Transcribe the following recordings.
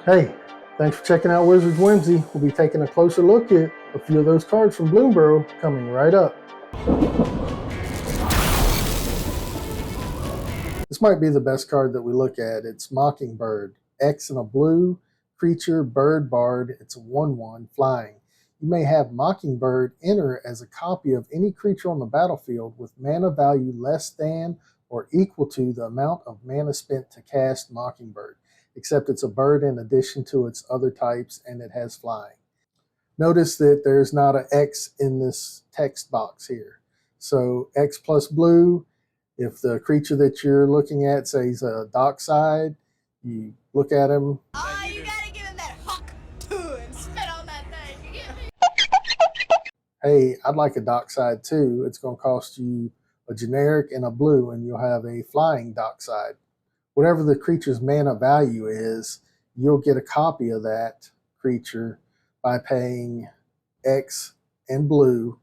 Hey, thanks for checking out Wizards Whimsy. We'll be taking a closer look at a few of those cards from BloomBurrow coming right up. This might be the best card that we look at. It's Mockingbird. X and a blue, creature, bird, bard. It's a 1/1 flying. You may have Mockingbird enter as a copy of any creature on the battlefield with mana value less than or equal to the amount of mana spent to cast Mockingbird, except it's a bird in addition to its other types and it has flying. Notice that there's not an X in this text box here. So X plus blue, if the creature that you're looking at says a dockside, you look at him. Oh, you gotta give him that hawk and spit on that thing. You get me? Hey, I'd like a dockside too. It's going to cost you a generic and a blue, and you'll have a flying dockside. Whatever the creature's mana value is, you'll get a copy of that creature by paying X and blue,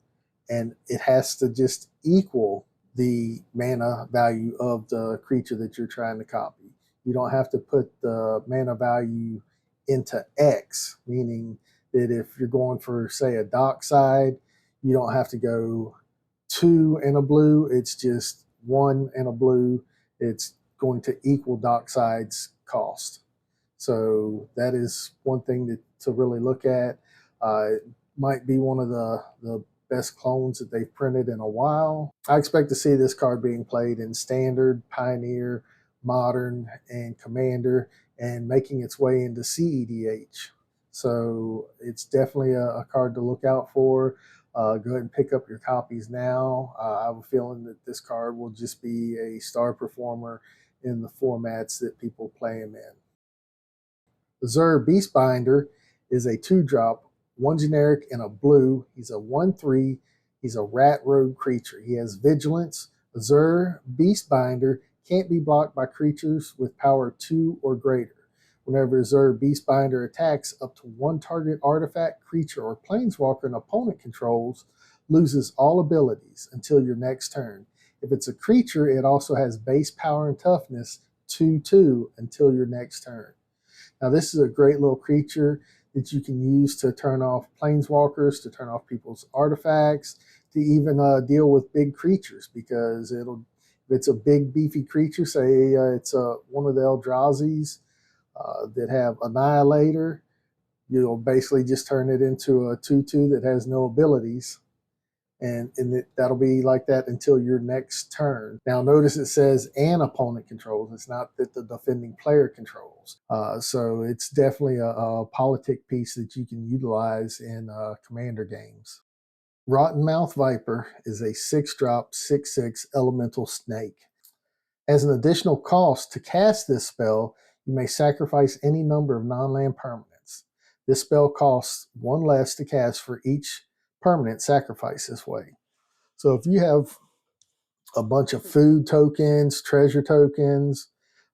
and it has to just equal the mana value of the creature that you're trying to copy. You don't have to put the mana value into X, meaning that if you're going for, say, a dockside, you don't have to go 2 and a blue. It's just 1 and a blue. It's going to equal dockside's cost. So that is one thing to really look at. It might be one of the best clones that they've printed in a while. I expect to see this card being played in Standard, Pioneer, Modern, and Commander, and making its way into CEDH. So it's definitely a card to look out for. Go ahead and pick up your copies now. I have a feeling that this card will just be a star performer in the formats that people play him in. Azure Beastbinder is a 2-drop, 1 generic and a blue. He's a 1/3. He's a rat rogue creature. He has vigilance. Azure Beastbinder can't be blocked by creatures with power 2 or greater. Whenever Azure Beastbinder attacks, up to 1 target artifact, creature, or planeswalker an opponent controls loses all abilities until your next turn. If it's a creature, it also has base power and toughness 2/2 until your next turn. Now, this is a great little creature that you can use to turn off planeswalkers, to turn off people's artifacts, to even deal with big creatures, because if it's a big beefy creature, say it's one of the Eldrazi's that have Annihilator, you'll basically just turn it into a 2/2 that has no abilities, and that'll be like that until your next turn. Now notice it says an opponent controls. It's not that the defending player controls. So it's definitely a politic piece that you can utilize in Commander games. Rottenmouth Viper is a 6-drop, 6/6 elemental snake. As an additional cost to cast this spell, you may sacrifice any number of non-land permanents. This spell costs 1 less to cast for each permanent sacrifice this way. So if you have a bunch of food tokens, treasure tokens,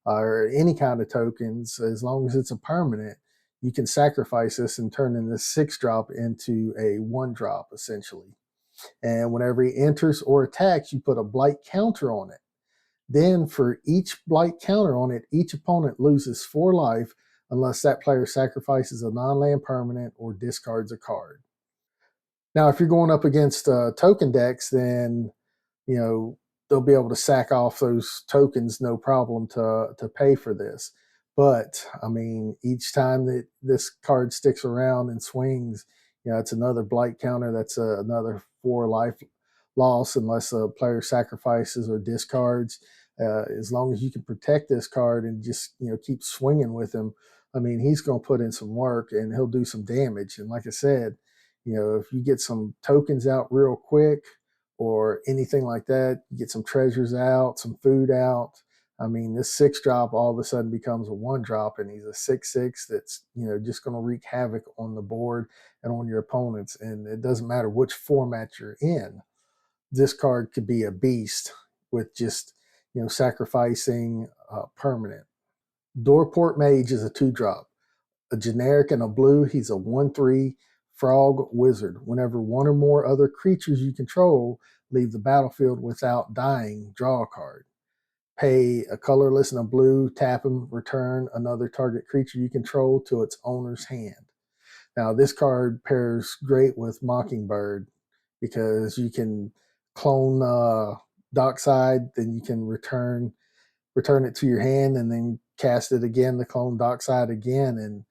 or any kind of tokens, as long as it's a permanent, you can sacrifice this and turn in this 6-drop into a 1-drop, essentially. And whenever he enters or attacks, you put a blight counter on it. Then for each blight counter on it, each opponent loses 4 life unless that player sacrifices a non-land permanent or discards a card. Now, if you're going up against token decks, then they'll be able to sack off those tokens no problem to pay for this. But I mean, each time that this card sticks around and swings, it's another blight counter. That's another 4 life loss unless a player sacrifices or discards. As long as you can protect this card and just keep swinging with him, I mean, he's going to put in some work and he'll do some damage. And like I said, if you get some tokens out real quick or anything like that, you get some treasures out, some food out. I mean, this 6-drop all of a sudden becomes a 1-drop, and he's a 6/6 that's just going to wreak havoc on the board and on your opponents. And it doesn't matter which format you're in. This card could be a beast with just sacrificing permanent. Doorport Mage is a 2-drop, a generic and a blue. He's a 1/3 frog wizard. Whenever 1 or more other creatures you control leave the battlefield without dying, draw a card. pay a colorless and a blue, tap them, return another target creature you control to its owner's hand. Now, this card pairs great with Mockingbird because you can clone Dockside, then you can return it to your hand and then cast it again to clone Dockside again. And,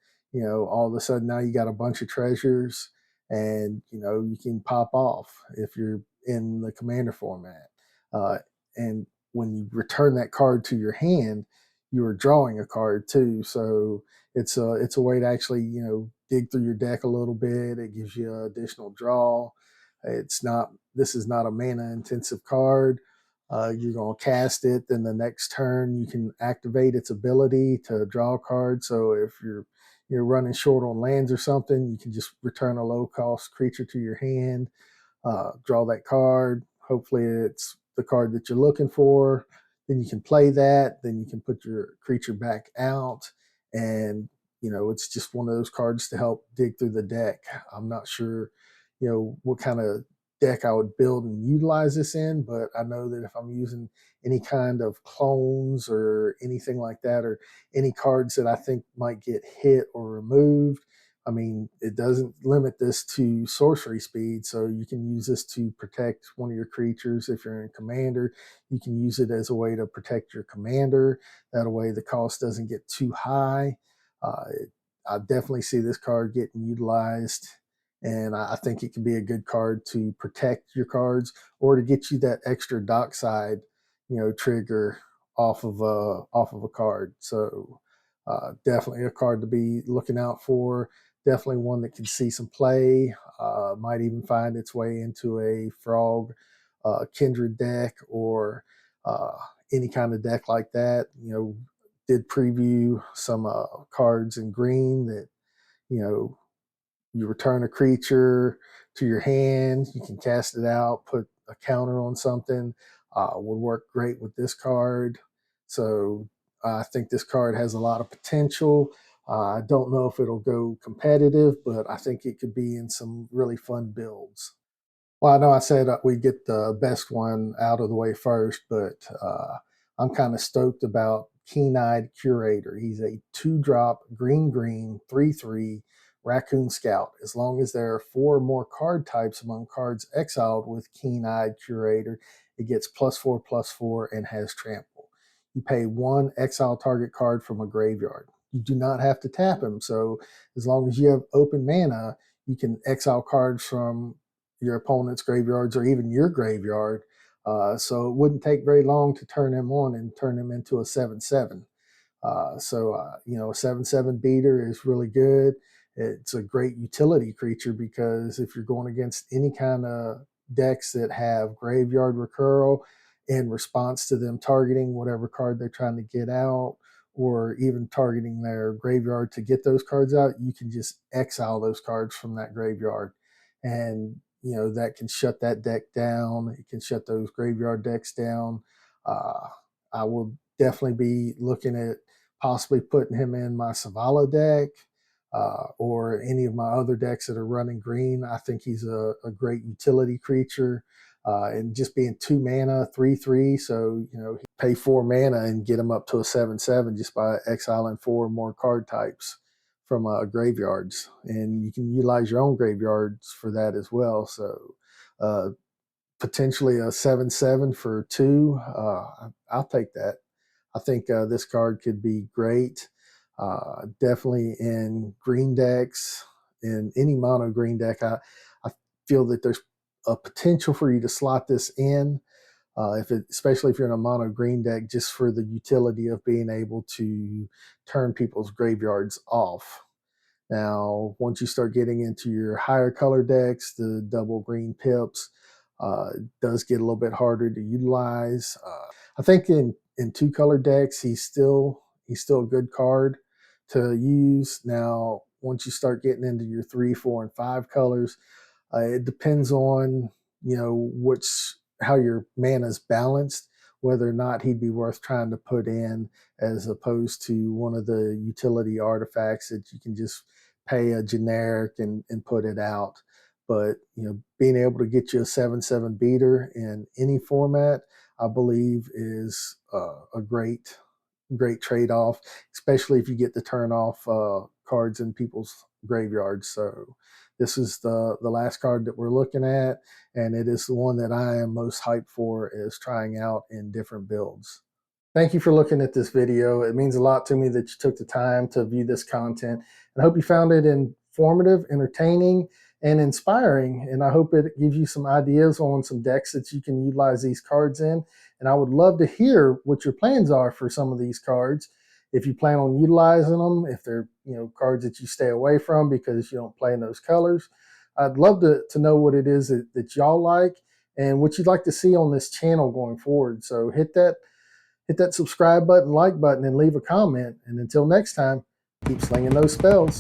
all of a sudden now you got a bunch of treasures and, you can pop off if you're in the commander format. And when you return that card to your hand, you are drawing a card too. So it's a way to actually, dig through your deck a little bit. It gives you an additional draw. This is not a mana intensive card. You're going to cast it, then the next turn you can activate its ability to draw a card. So if you're running short on lands or something, you can just return a low cost creature to your hand, draw that card. Hopefully it's the card that you're looking for. Then you can play that. Then you can put your creature back out, and it's just one of those cards to help dig through the deck. I'm not sure, what kind of deck I would build and utilize this in, but I know that if I'm using any kind of clones or anything like that, or any cards that I think might get hit or removed, I mean, it doesn't limit this to sorcery speed, so you can use this to protect one of your creatures. If you're in commander, you can use it as a way to protect your commander. That way the cost doesn't get too high. Uh, I definitely see this card getting utilized, and I think it can be a good card to protect your cards or to get you that extra dockside, trigger off of a card. So definitely a card to be looking out for. Definitely one that can see some play. Might even find its way into a frog kindred deck or uh, any kind of deck like that. Did preview some cards in green that you know you return a creature to your hand, you can cast it out, put a counter on something. Would work great with this card. So I think this card has a lot of potential. I don't know if it'll go competitive, but I think it could be in some really fun builds. Well, I know I said we'd get the best one out of the way first, but I'm kind of stoked about Keen Eyed Curator. He's a 2-drop green green 3/3 Raccoon Scout. As long as there are 4 or more card types among cards exiled with Keen Eyed Curator, it gets +4/+4 and has trample. You pay 1 exile target card from a graveyard. You do not have to tap him, so as long as you have open mana, you can exile cards from your opponent's graveyards or even your graveyard. So it wouldn't take very long to turn him on and turn him into a 7/7. A 7/7 beater is really good. It's a great utility creature because if you're going against any kind of decks that have graveyard recurral in response to them targeting whatever card they're trying to get out, or even targeting their graveyard to get those cards out, you can just exile those cards from that graveyard. And that can shut that deck down. It can shut those graveyard decks down. Uh, I will definitely be looking at possibly putting him in my Savala deck or any of my other decks that are running green. I think he's a great utility creature. And just being 2 mana, 3/3, so he pay 4 mana and get him up to a 7/7 just by exiling 4 more card types from graveyards, and you can utilize your own graveyards for that as well. So uh, potentially a 7/7 for 2. I'll take that. I think this card could be great. Definitely in green decks, in any mono green deck. I feel that there's a potential for you to slot this in, especially if you're in a mono green deck, just for the utility of being able to turn people's graveyards off. Now, once you start getting into your higher color decks, the double green pips does get a little bit harder to utilize. I think in 2-color decks, he's still a good card to use. Now, once you start getting into your 3, 4, and 5 colors, it depends on which how your mana is balanced, whether or not he'd be worth trying to put in, as opposed to one of the utility artifacts that you can just pay a generic and put it out. But being able to get you a 7/7 beater in any format, I believe is a great trade-off, especially if you get to turn off cards in people's graveyards. So this is the last card that we're looking at, and it is the one that I am most hyped for, is trying out in different builds. Thank you for looking at this video. It means a lot to me that you took the time to view this content, and I hope you found it informative, entertaining, and inspiring. And I hope it gives you some ideas on some decks that you can utilize these cards in. And I would love to hear what your plans are for some of these cards. If you plan on utilizing them, if they're cards that you stay away from because you don't play in those colors. I'd love to know what it is that y'all like and what you'd like to see on this channel going forward. So hit that subscribe button, like button, and leave a comment. And until next time, keep slinging those spells.